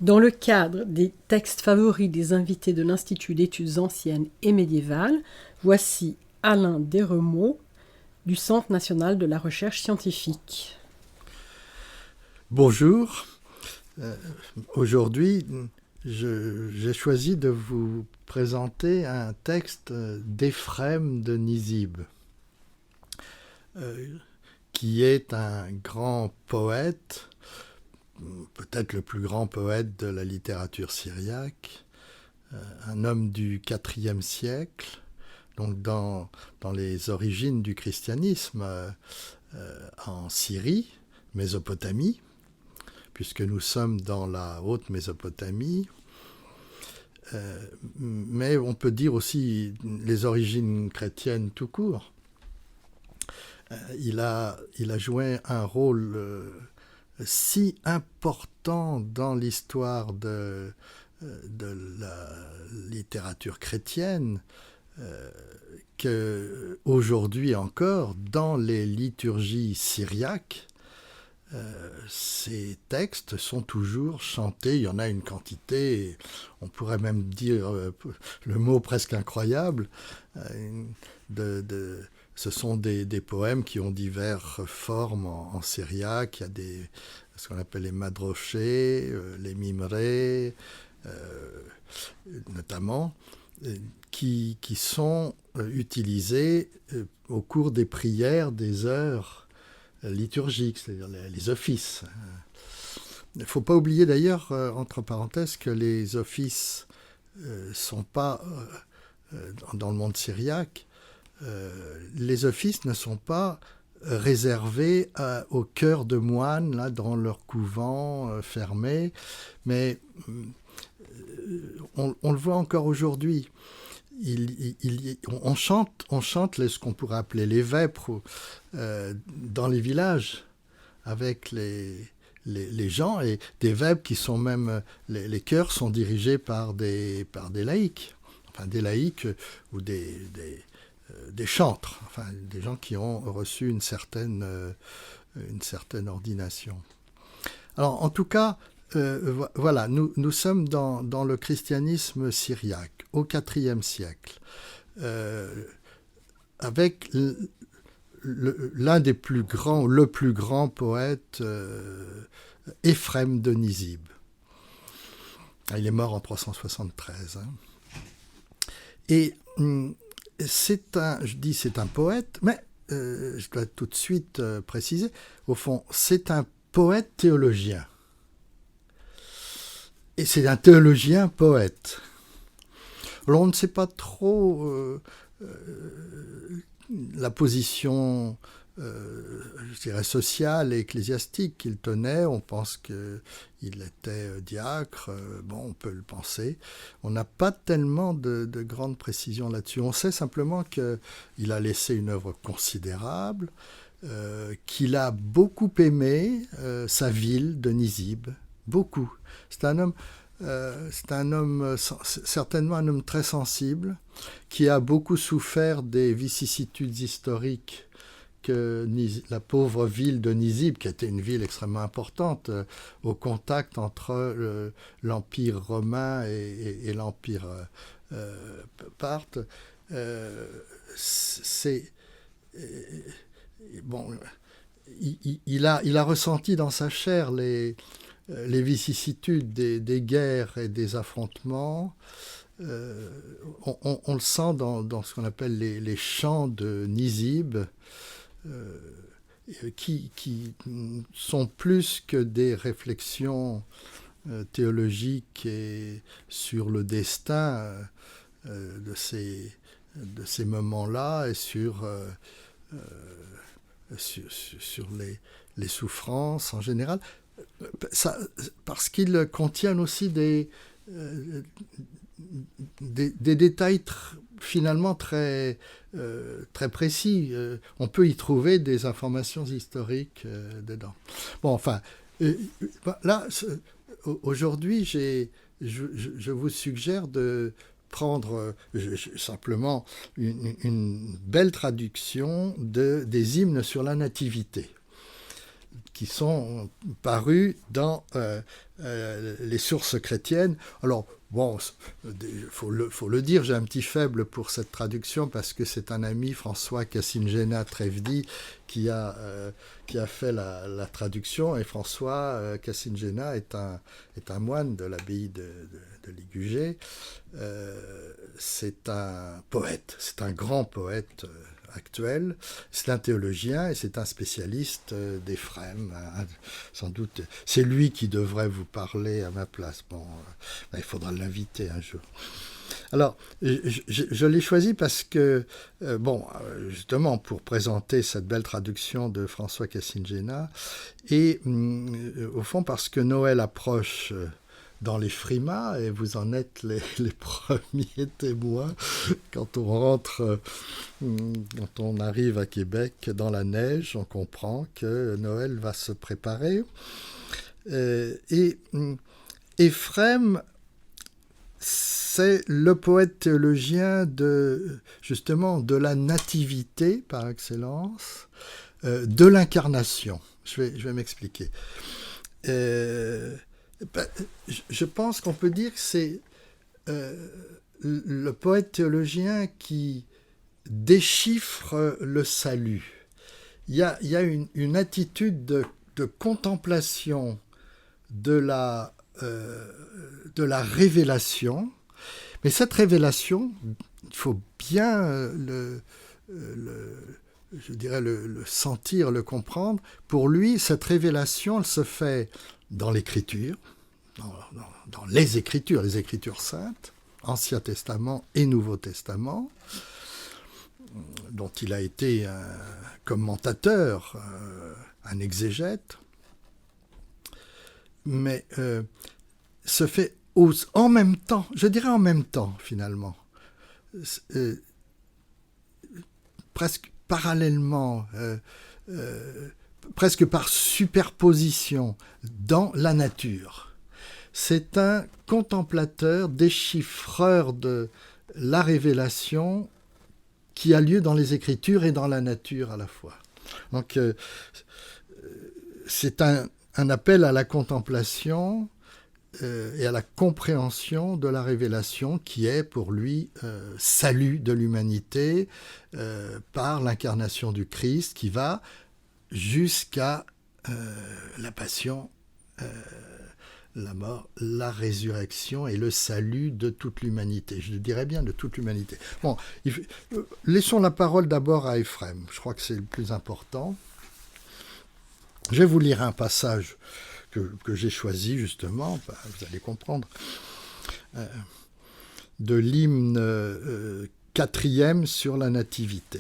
Dans le cadre des textes favoris des invités de l'Institut d'études anciennes et médiévales, voici Alain Desremeaux du Centre national de la recherche scientifique. Bonjour. Aujourd'hui, j'ai choisi de vous présenter un texte d'Éphrem de Nisibes, qui est un grand poète, peut-être le plus grand poète de la littérature syriaque, un homme du IVe siècle, donc dans les origines du christianisme en Syrie, Mésopotamie, puisque nous sommes dans la haute Mésopotamie, mais on peut dire aussi les origines chrétiennes tout court. Il a joué un rôle si important dans l'histoire de la littérature chrétienne qu'aujourd'hui encore, dans les liturgies syriaques, ces textes sont toujours chantés. Il y en a une quantité, on pourrait même dire le mot presque incroyable. Ce sont des poèmes qui ont diverses formes en syriaque. Il y a ce qu'on appelle les madrochés, les mimrés, notamment, qui sont utilisés au cours des prières, des heures liturgiques, c'est-à-dire les offices. Il ne faut pas oublier d'ailleurs, entre parenthèses, que les offices ne sont pas, dans le monde syriaque, les offices ne sont pas réservés au cœur de moines, là, dans leur couvent fermé, mais on le voit encore aujourd'hui. On chante ce qu'on pourrait appeler les vêpres dans les villages avec les gens, et des vêpres qui sont même, les chœurs sont dirigés par des laïcs, enfin des laïcs ou des chantres, enfin des gens qui ont reçu une certaine ordination. Alors en tout cas, voilà, nous sommes dans le christianisme syriaque au IVe siècle, avec l'un des plus grands, le plus grand poète, Éphrem de Nisibes. Il est mort en 373. Hein. Et c'est un poète, mais je dois tout de suite préciser, au fond, c'est un poète théologien. Et c'est un théologien poète. Alors on ne sait pas trop la position, je dirais, sociale et ecclésiastique qu'il tenait. On pense qu'il était diacre, on peut le penser. On n'a pas tellement de grandes précisions là-dessus. On sait simplement qu'il a laissé une œuvre considérable, qu'il a beaucoup aimé sa ville de Nisibes, beaucoup. C'est un homme, certainement un homme très sensible, qui a beaucoup souffert des vicissitudes historiques que la pauvre ville de Nisibes, qui était une ville extrêmement importante, au contact entre l'Empire romain et l'Empire parthe, il a ressenti dans sa chair les vicissitudes des guerres et des affrontements. On le sent dans ce qu'on appelle les chants de Nisibes, qui sont plus que des réflexions théologiques et sur le destin de ces moments-là et sur les souffrances en général. Parce qu'ils contiennent aussi des détails finalement très précis. On peut y trouver des informations historiques dedans. Bon, enfin, là, aujourd'hui, je vous suggère de prendre simplement une belle traduction des hymnes sur la nativité. qui sont parus dans les sources chrétiennes. Alors, bon, faut le dire, j'ai un petit faible pour cette traduction parce que c'est un ami, François Cassingena Trefdy, qui a fait la traduction. Et François Cassingena est un moine de l'abbaye de Ligugé. C'est un poète, c'est un grand poète actuel, c'est un théologien et c'est un spécialiste d'Éphrem. Sans doute, c'est lui qui devrait vous parler à ma place. Bon, il faudra l'inviter un jour. Alors, je l'ai choisi parce que, justement, pour présenter cette belle traduction de François Cassingena, et au fond parce que Noël approche dans les frimas, et vous en êtes les premiers témoins quand on rentre, quand on arrive à Québec dans la neige, on comprend que Noël va se préparer. Et Éphrem, c'est le poète théologien justement de la nativité par excellence, de l'incarnation. Je vais m'expliquer. Je pense qu'on peut dire que c'est le poète théologien qui déchiffre le salut. Il y a une attitude de contemplation de la révélation, mais cette révélation, il faut bien le sentir, le comprendre. Pour lui, cette révélation, elle se fait dans l'Écriture, dans les Écritures saintes, Ancien Testament et Nouveau Testament, dont il a été un commentateur, un exégète, mais se fait en même temps, je dirais en même temps finalement, presque parallèlement, presque par superposition dans la nature. C'est un contemplateur, déchiffreur de la révélation qui a lieu dans les Écritures et dans la nature à la fois. Donc, c'est un appel à la contemplation et à la compréhension de la révélation qui est pour lui salut de l'humanité par l'incarnation du Christ qui va jusqu'à la passion, la mort, la résurrection et le salut de toute l'humanité. Je dirais bien de toute l'humanité. Bon, laissons la parole d'abord à Éphrem. Je crois que c'est le plus important. Je vais vous lire un passage que j'ai choisi justement, vous allez comprendre, de l'hymne 4e sur la nativité.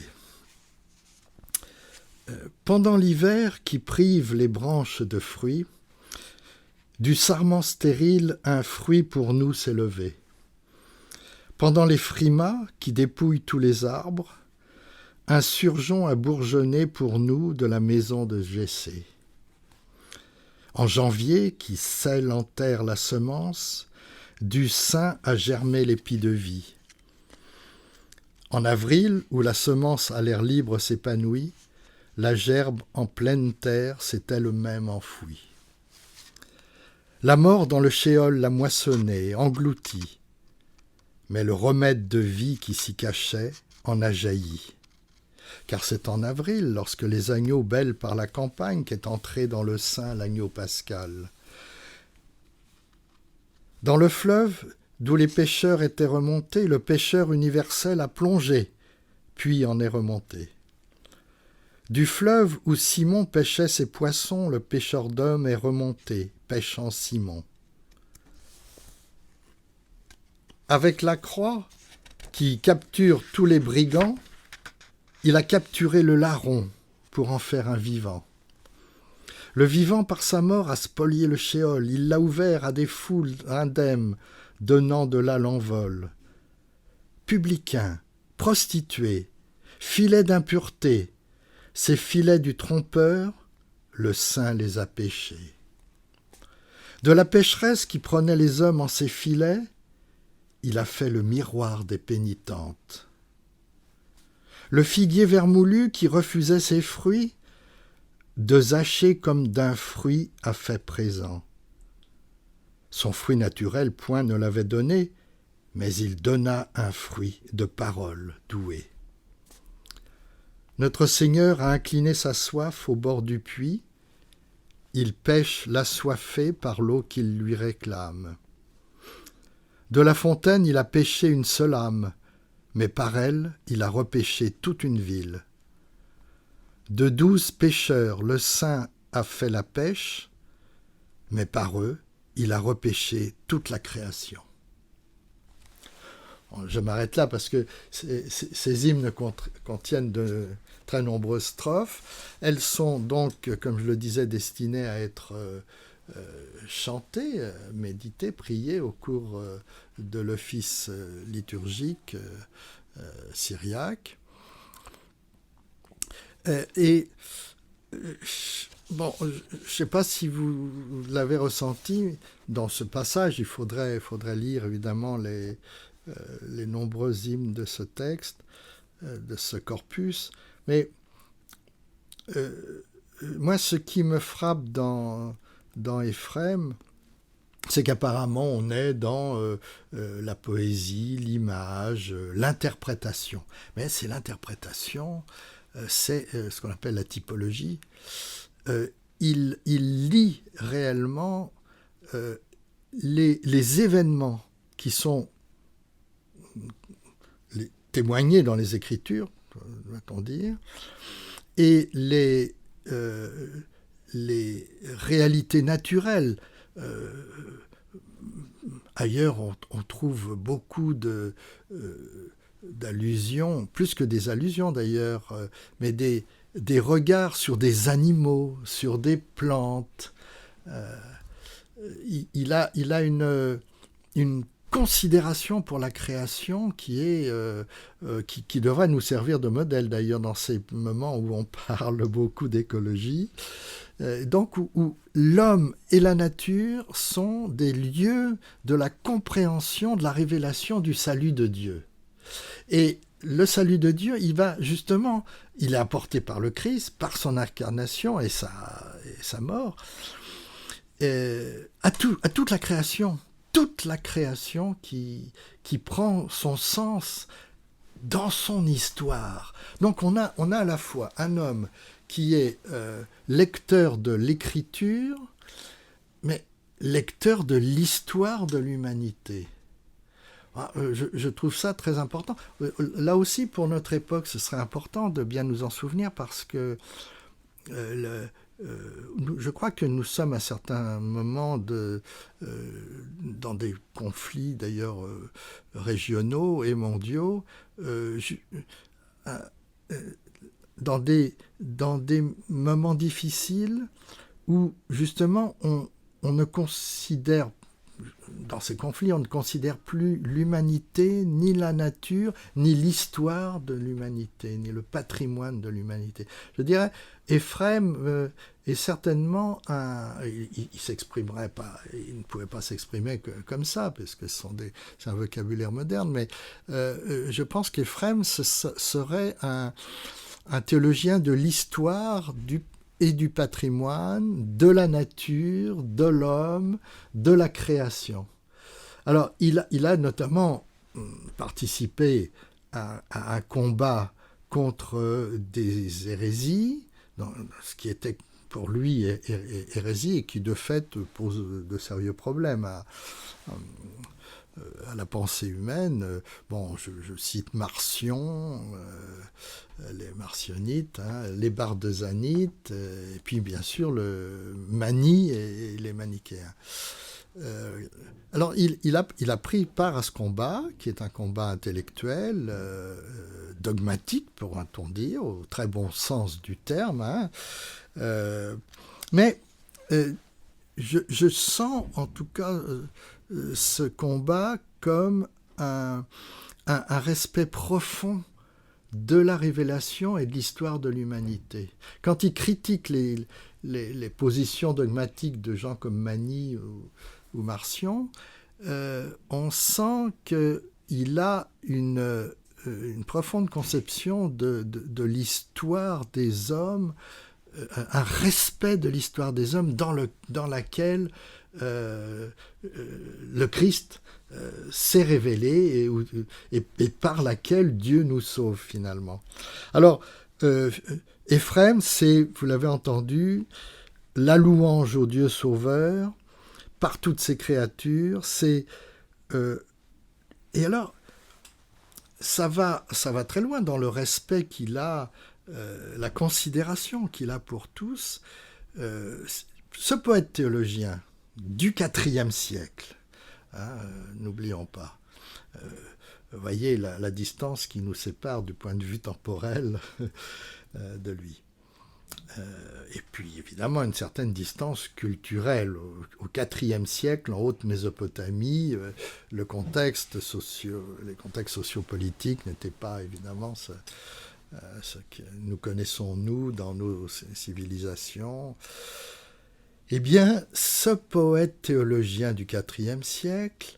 Pendant l'hiver qui prive les branches de fruits, du sarment stérile un fruit pour nous s'est levé. Pendant les frimas qui dépouillent tous les arbres, un surgeon a bourgeonné pour nous de la maison de Jessé. En janvier, qui scelle en terre la semence, du sein a germé l'épi de vie. En avril, où la semence à l'air libre s'épanouit, la gerbe en pleine terre s'est elle-même enfouie. La mort dans le shéol l'a moissonnée, engloutie, mais le remède de vie qui s'y cachait en a jailli. Car c'est en avril, lorsque les agneaux bêlent par la campagne, qu'est entré dans le sein l'agneau pascal. Dans le fleuve, d'où les pêcheurs étaient remontés, le pêcheur universel a plongé, puis en est remonté. Du fleuve où Simon pêchait ses poissons, le pêcheur d'hommes est remonté, pêchant Simon. Avec la croix qui capture tous les brigands, il a capturé le larron pour en faire un vivant. Le vivant, par sa mort, a spolié le shéol. Il l'a ouvert à des foules indemnes, donnant de là l'envol. Publicains, prostituées, filets d'impureté, ces filets du trompeur, le saint les a pêchés. De la pécheresse qui prenait les hommes en ses filets, il a fait le miroir des pénitentes. Le figuier vermoulu qui refusait ses fruits, de Zachée comme d'un fruit a fait présent. Son fruit naturel point ne l'avait donné, mais il donna un fruit de parole douée. Notre Seigneur a incliné sa soif au bord du puits. Il pêche l'assoiffé par l'eau qu'il lui réclame. De la fontaine, il a pêché une seule âme, mais par elle, il a repêché toute une ville. De 12 pêcheurs, le Saint a fait la pêche, mais par eux, il a repêché toute la création. Je m'arrête là parce que ces hymnes contiennent de très nombreuses strophes. Elles sont donc, comme je le disais, destinées à être chantées, méditées, priées au cours de l'office liturgique syriaque. Bon, je ne sais pas si vous l'avez ressenti, dans ce passage, il faudrait lire évidemment les nombreux hymnes de ce texte, de ce corpus, mais moi, ce qui me frappe dans Éphrem, c'est qu'apparemment on est dans la poésie, l'image, l'interprétation. Mais c'est l'interprétation, c'est ce qu'on appelle la typologie. Il lit réellement les événements qui sont témoignés dans les Écritures, doit-on dire, et les réalités naturelles. Ailleurs, on trouve beaucoup d'allusions, plus que des allusions d'ailleurs, mais des regards sur des animaux, sur des plantes. Il a une considération pour la création qui devrait nous servir de modèle d'ailleurs dans ces moments où on parle beaucoup d'écologie. Donc où l'homme et la nature sont des lieux de la compréhension, de la révélation du salut de Dieu. Et le salut de Dieu, il est apporté par le Christ, par son incarnation et sa mort, à toute la création. Toute la création qui prend son sens dans son histoire. Donc on a à la fois un homme qui est lecteur de l'écriture, mais lecteur de l'histoire de l'humanité. Je trouve ça très important. Là aussi, pour notre époque, ce serait important de bien nous en souvenir parce que je crois que nous sommes à certains moments dans des conflits d'ailleurs régionaux et mondiaux, dans des moments difficiles où justement on ne considère, dans ces conflits, on ne considère plus l'humanité, ni la nature, ni l'histoire de l'humanité, ni le patrimoine de l'humanité. Je dirais, Éphrem est certainement il s'exprimerait pas, il ne pouvait pas s'exprimer comme ça, parce que c'est un vocabulaire moderne, mais je pense qu'Éphrem serait un théologien de l'histoire et du patrimoine, de la nature, de l'homme, de la création. Alors, il a notamment participé à un combat contre des hérésies, ce qui était pour lui hérésie et qui de fait pose de sérieux problèmes à la pensée humaine. Bon, je cite Marcion, les marcionites, les bardesanites, et puis bien sûr le Mani et les manichéens. Alors il a pris part à ce combat, qui est un combat intellectuel, dogmatique, pourra-t-on dire, au très bon sens du terme. Mais je sens en tout cas ce combat comme un respect profond de la révélation et de l'histoire de l'humanité. Quand il critique les positions dogmatiques de gens comme Mani ou Marcion, on sent qu'il a une profonde conception de l'histoire des hommes un respect de l'histoire des hommes dans laquelle le Christ s'est révélé et par laquelle Dieu nous sauve finalement. Alors, Éphrem, c'est, vous l'avez entendu, la louange au Dieu sauveur par toutes ses créatures. Et alors, ça va très loin dans le respect qu'il a, la considération qu'il a pour tous. Ce poète théologien du IVe siècle, n'oublions pas, vous voyez la distance qui nous sépare du point de vue temporel de lui. Et puis évidemment une certaine distance culturelle. Au IVe siècle, en Haute-Mésopotamie, les contextes sociopolitiques n'étaient pas évidemment ce que nous connaissons nous dans nos civilisations. Eh bien, ce poète théologien du IVe siècle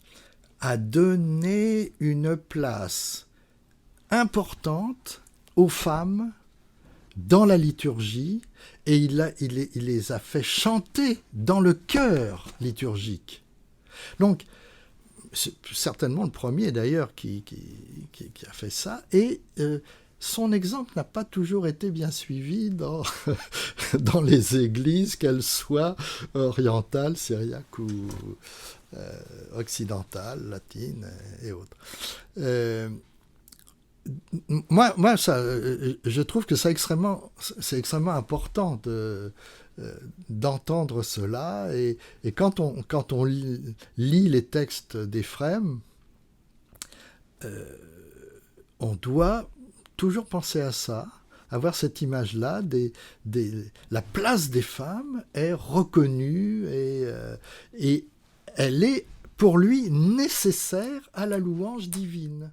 a donné une place importante aux femmes dans la liturgie, et il les a fait chanter dans le chœur liturgique. Donc, c'est certainement le premier d'ailleurs qui a fait ça, et son exemple n'a pas toujours été bien suivi dans les églises, qu'elles soient orientales, syriaques ou occidentales, latines et autres. Moi je trouve que c'est extrêmement important d'entendre cela, et quand on lit les textes d'Éphrem, on doit toujours penser à ça, avoir cette image-là, la place des femmes est reconnue, et elle est pour lui nécessaire à la louange divine.